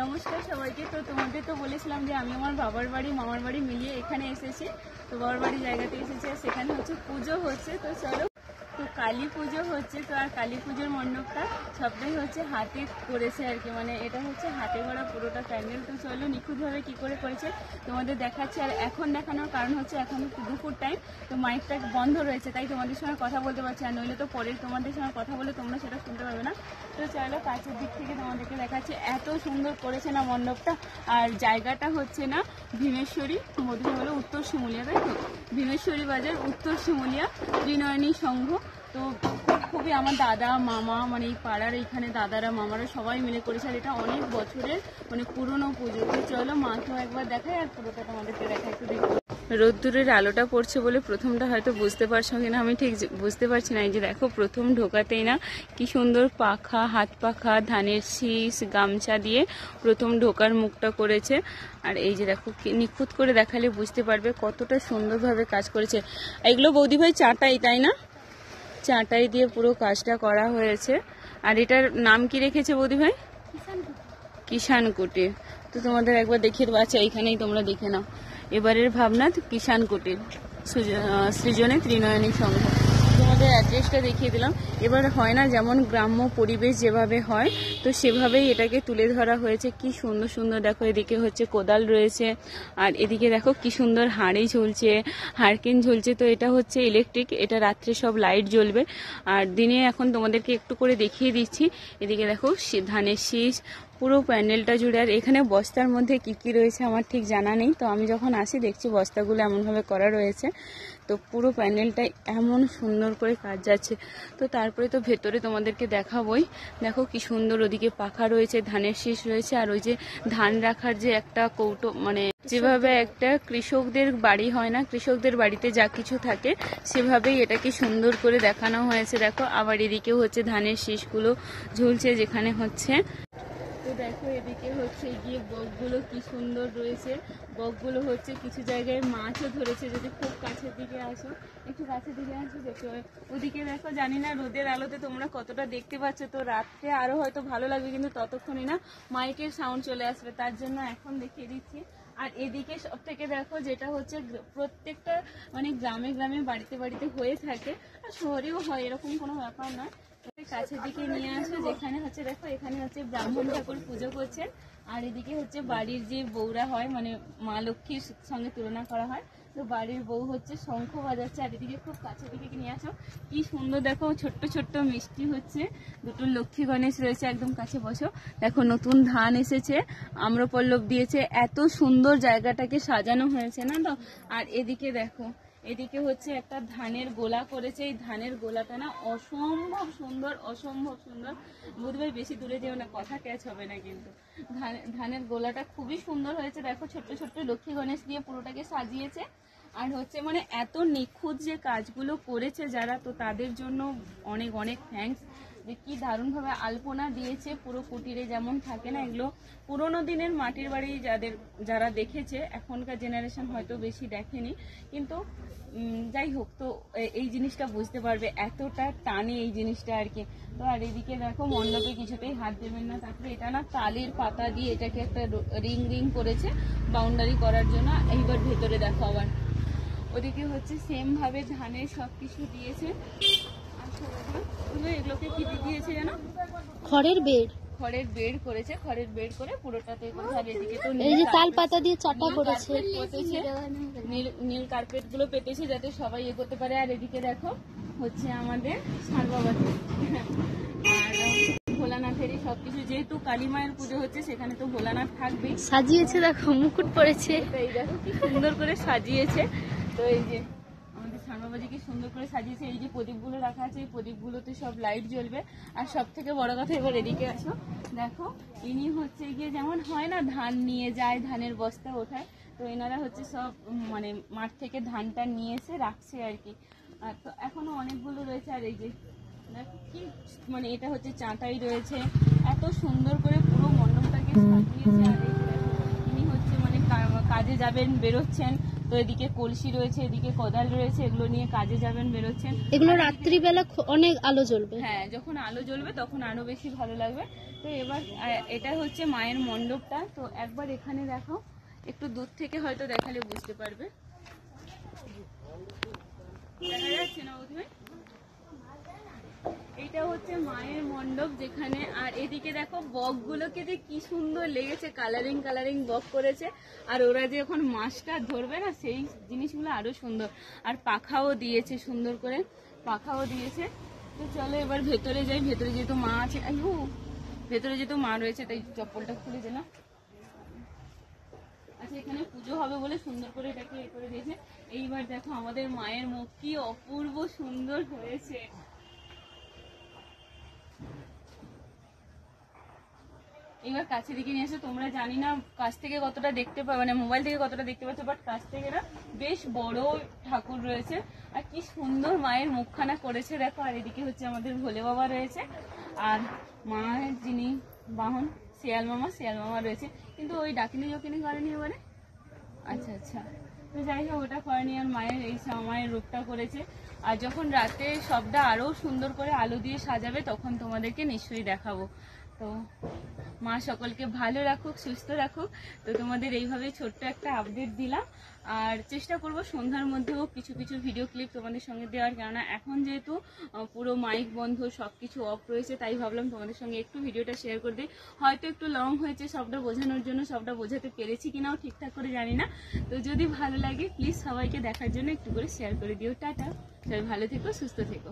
নমস্কার সবাইকে। তো তোমাদের তো বলেছিলাম যে আমি আমার বাবার বাড়ি মামার বাড়ি মিলিয়ে এখানে এসেছি। তো বাবার বাড়ি জায়গাতে এসেছি, আর সেখানে হচ্ছে পুজো হচ্ছে। তো চলো, তো কালী পুজো হচ্ছে। তো আর কালী পুজোর মণ্ডপটা সবটাই হচ্ছে হাতে করেছে আর কি, মানে এটা হচ্ছে হাতে করা পুরোটা প্যান্ডেল। তো চলো নিখুঁতভাবে কী করে করেছে তোমাদের দেখাচ্ছি। আর এখন দেখানোর কারণ হচ্ছে এখন দুপুর টাইম, তো মাইকটা বন্ধ রয়েছে, তাই তোমাদের সঙ্গে কথা বলতে পারছি। আর নইলে তো পরে তোমাদের সঙ্গে কথা বলে তোমরা সেটা শুনতে পাবে না। তো চলো কাছের দিক থেকে তোমাদেরকে দেখাচ্ছি। এত সুন্দর করেছে না মণ্ডপটা। আর জায়গাটা হচ্ছে না ভীমেশ্বরী, মধুর হলো উত্তর শিমুলিয়া, তাই তো? ভীমেশ্বরী বাজার, উত্তর শিমুলিয়া, ত্রিনয়নী সংঘ। তো খুবই আমার দাদা মামা, মানে এই পাড়ার এইখানে দাদারা মামারা সবাই মিলে করেছে। আর এটা অনেক বছরের মানে পুরনো পুজো। তো চলো মাকেও একবার দেখাই আর পুরোটা তোমাদেরকে দেখাই, একটু দেখো। রোদ্দুরের আলোটা পড়ছে বলে প্রথমটা হয়তো বুঝতে পারছো কিনা আমি ঠিক বুঝতে পারছি না। এই যে দেখো প্রথম ঢোকাতেই না কি সুন্দর পাখা, হাত পাখা, ধানের শীষ, গামছা দিয়ে প্রথম ঢোকার মুখটা করেছে। আর এই যে দেখো নিখুঁত করে দেখালে বুঝতে পারবে কতটা সুন্দরভাবে কাজ করেছে। এগুলো বৌদি ভাই চাটাই, তাই না? চাটাই দিয়ে পুরো কাজটা করা হয়েছে। আর এটার নাম কি রেখেছে বৌদি ভাই? কিষান কুটির। তো তোমাদের একবার দেখিয়ে দেবো। আচ্ছা এইখানেই তোমরা দেখে নাও। এবারের ভাবনা কিষান কুটির, সৃজনে ত্রিনয়নী সংঘ। তোমাদের অ্যাড্রেসটা দেখিয়ে দিলাম। এবার হয় না যেমন গ্রাম্য পরিবেশ যেভাবে হয়, তো সেভাবেই এটাকে তুলে ধরা হয়েছে। কি সুন্দর সুন্দর দেখো, এদিকে হচ্ছে কোদাল রয়েছে, আর এদিকে দেখো কি সুন্দর হাঁড়ি ঝুলছে, হারকিন ঝুলছে। তো এটা হচ্ছে ইলেকট্রিক, এটা রাত্রে সব লাইট জ্বলবে। আর দিনে এখন তোমাদেরকে একটু করে দেখিয়ে দিচ্ছি। এদিকে দেখো ধানের শীষ পুরো প্যান্ডেলটা জুড়ে। আর এখানে বস্তার মধ্যে কি কি রয়েছে আমার ঠিক জানা নেই, তো আমি যখন আসি দেখছি বস্তাগুলো এমনভাবে করা রয়েছে। তো পুরো প্যান্ডেলটাই এমন সুন্দর করে কাজ যাচ্ছে। তো তারপরে তো ভেতরে তোমাদেরকে দেখাবই। দেখো কি সুন্দর, ওদিকে পাখা রয়েছে, ধানের শীষ রয়েছে, আর ওই যে ধান রাখার যে একটা কৌটো, মানে যেভাবে একটা কৃষকদের বাড়ি হয় না, কৃষকদের বাড়িতে যা কিছু থাকে সেভাবেই এটাকে সুন্দর করে দেখানো হয়েছে। দেখো আবার এদিকেও হচ্ছে ধানের শীষগুলো ঝুলছে যেখানে হচ্ছে। তো দেখো এদিকে হচ্ছে গিয়ে বকগুলো কি সুন্দর রয়েছে। বকগুলো হচ্ছে কিছু জায়গায় মাছও ধরেছে। যদি খুব কাছের দিকে আসো, একটু কাছের দিকে আসো, দেখো ওদিকে দেখো। জানি না রোদের আলোতে তোমরা কতটা দেখতে পাচ্ছ, তো রাত্রে আরো হয়তো ভালো লাগবে, কিন্তু ততক্ষণে না মাইকের সাউন্ড চলে আসবে, তার জন্য এখন দেখিয়ে দিচ্ছি। আর এদিকে সব থেকে দেখো যেটা হচ্ছে প্রত্যেকটা মানে গ্রামে গ্রামে বাড়িতে বাড়িতে হয়ে থাকে, আর শহরেও হয়, এরকম কোনো ব্যাপার নয়। কাছের দিকে নিয়ে আসো, যেখানে হচ্ছে দেখো এখানে হচ্ছে ব্রাহ্মণ ঠাকুর পুজো করছেন। আর এদিকে হচ্ছে বাড়ির যে বউরা হয়, মানে মা লক্ষ্মীর সঙ্গে তুলনা করা হয়, তো বাড়ির বউ হচ্ছে শঙ্খ বাজাচ্ছে। আর এদিকে খুব কাছের দিকে নিয়ে আসো, কি সুন্দর দেখো ছোট্ট ছোট্ট মিষ্টি হচ্ছে। দুটো লক্ষ্মী গণেশ রয়েছে, একদম কাছে বসো। দেখো নতুন ধান এসেছে, আম্রপল্লব দিয়েছে, এত সুন্দর জায়গাটাকে সাজানো হয়েছে না তো। আর এদিকে দেখো, এদিকে হচ্ছে একটা ধানের গোলা করেছে। এই ধানের গোলাটা না অসম্ভব সুন্দর, অসম্ভব সুন্দর। বুধবার বেশি দূরে যেও না, কথা ক্যাচ হবে না কিন্তু। ধানের গোলাটা খুবই সুন্দর হয়েছে। দেখো ছোট্ট ছোট্ট লক্ষ্মী গণেশ দিয়ে পুরোটাকে সাজিয়েছে। আর হচ্ছে মানে এত নিখুঁত যে কাজগুলো করেছে যারা, তো তাদের জন্য অনেক অনেক থ্যাঙ্কস। যে কি দারুণভাবে আলপনা দিয়েছে পুরো কুটিরে, যেমন থাকে না এগুলো পুরোনো দিনের মাটির বাড়ি যারা দেখেছে, এখনকার জেনারেশন হয়তো বেশি দেখেনি, কিন্তু যাই হোক, তো এই জিনিসটা বুঝতে পারবে এতটা টানে এই জিনিসটা আর কি। তো আর এদিকে দেখো মণ্ডপে কিছুতেই হাত দেবেন না। তারপরে এটা না তালের পাতা দিয়ে এটাকে একটা রিং রিং করেছে বাউন্ডারি করার জন্য। এইবার ভেতরে দেখো আবার ওদিকে হচ্ছে সেম ভাবে ধানের সবকিছু দিয়েছে। এগুলোকে কি দিয়েছে জানো? খড়ের বেড়। খড়ের বেড় করেছে, খড়ের বেড় করে পুরোটাতে করেছে। আর এদিকে তো এই যে তাল পাতা দিয়ে চাটা করেছে, নীল কার্পেট গুলো পেতেছে যাতে সবাই ইয়ে করতে পারে। আর এদিকে দেখো হচ্ছে আমাদের ষাঁড় বাবাজি আর ভোলানাথেরই সবকিছু, যেহেতু কালী মায়ের পুজো হচ্ছে সেখানে তো ভোলানাথ থাকবেই। সাজিয়েছে দেখো, মুকুট পরেছে, এই দেখো কি সুন্দর করে সাজিয়েছে। তো এই যে বাবাজি কি সুন্দর করে সাজিয়েছে। এই যে প্রদীপগুলো রাখা আছে, এই প্রদীপগুলোতে সব লাইট জ্বলবে। আর সব থেকে বড় কথা, এবার এদিকে আসো, দেখো ইনি হচ্ছে গিয়ে যেমন হয় না ধান নিয়ে যায়, ধানের বস্তা ওঠায়, তো এনারা হচ্ছে সব মানে মাঠ থেকে ধানটা নিয়ে এসে রাখছে আর কি। আর তো এখনো অনেকগুলো রয়েছে। আর এই যে দেখো কি মানে এটা হচ্ছে চাটাই রয়েছে, এত সুন্দর করে পুরো মণ্ডপটাকে সাজিয়েছে। আর এই ইনি হচ্ছে মানে কাজে যাবেন, বেরোচ্ছেন, তো এদিকে কলসি রয়েছে, এদিকে কোদাল রয়েছে, এগুলো নিয়ে কাজে যাবেন, বেরোচ্ছেন। এগুলো রাত্রিবেলা অনেক আলো জ্বলবে। হ্যাঁ, যখন আলো জ্বলবে তখন আরো বেশি ভালো লাগবে। তো এবার এটা হচ্ছে মায়ের মণ্ডপটা। তো একবার এখানে দেখো, একটু দূর থেকে হয়তো দেখালে বুঝতে পারবে। দেখা যাচ্ছে না বোধহয়? এইটা হচ্ছে মায়ের মণ্ডপ যেখানে, আর এদিকে দেখো বকগুলোকে যে কি সুন্দর লেগেছে, কালারিং কালারিং বক করেছে। আর ওরা যে এখন মাছটা ধরবে না, সেই জিনিসগুলো আরো সুন্দর। আর পাখাও দিয়েছে, সুন্দর করে পাখাও দিয়েছে। তো চলো এবার ভেতরে যাই। ভেতরে যেহেতু মা আছে, আইহু, ভেতরে যেহেতু মা রয়েছে তাই চপ্পলটা খুলে দিলাম। আচ্ছা, এখানে পুজো হবে বলে সুন্দর করে এটাকে এ করে দিয়েছে। এইবার দেখো আমাদের মায়ের মুখ কি অপূর্ব সুন্দর হয়েছে। এবার কাছে দিকে নিয়ে আসো। তোমরা জানি না কাছ থেকে কতটা দেখতে পাবে, মানে মোবাইল থেকে কতটা দেখতে পাচ্ছ, বাট কাছ থেকে না বেশ বড় ঠাকুর রয়েছে। আর কি সুন্দর মায়ের মুখখানা করেছে দেখো। আর এদিকে হচ্ছে আমাদের ভোলে বাবা রয়েছে, আর মায়ের যিনি বাহন শিয়াল মামা রয়েছে। কিন্তু ওই ডাকিনি জকিনি করেনি এবারে। আচ্ছা আচ্ছা, তো যাই হোক, ওটা করেনি। আর মায়ের এই মায়ের রূপটা করেছে। আর যখন রাতে সবটা আরো সুন্দর করে আলো দিয়ে সাজাবে তখন তোমাদেরকে নিশ্চয়ই দেখাবো। তো মা সকলকে ভালো রাখুক, সুস্থ রাখুক। তো তোমাদের এইভাবে ছোট্ট একটা আপডেট দিলাম। আর চেষ্টা করব সন্ধ্যার মধ্যেও কিছু কিছু ভিডিও ক্লিপ তোমাদের সঙ্গে দেওয়ার, কেননা এখন যেহেতু পুরো মাইক বন্ধ, সবকিছু অফ রয়েছে, তাই ভাবলাম তোমাদের সঙ্গে একটু ভিডিওটা শেয়ার করে দিই। হয়তো একটু লং হয়েছে সবটা বোঝানোর জন্য, সবটা বোঝাতে পেরেছি কিনাও ঠিকঠাক করে জানি না। তো যদি ভালো লাগে প্লিজ সবাইকে দেখার জন্য একটু করে শেয়ার করে দিও। টাটা, সবাই ভালো থেকো, সুস্থ থেকো।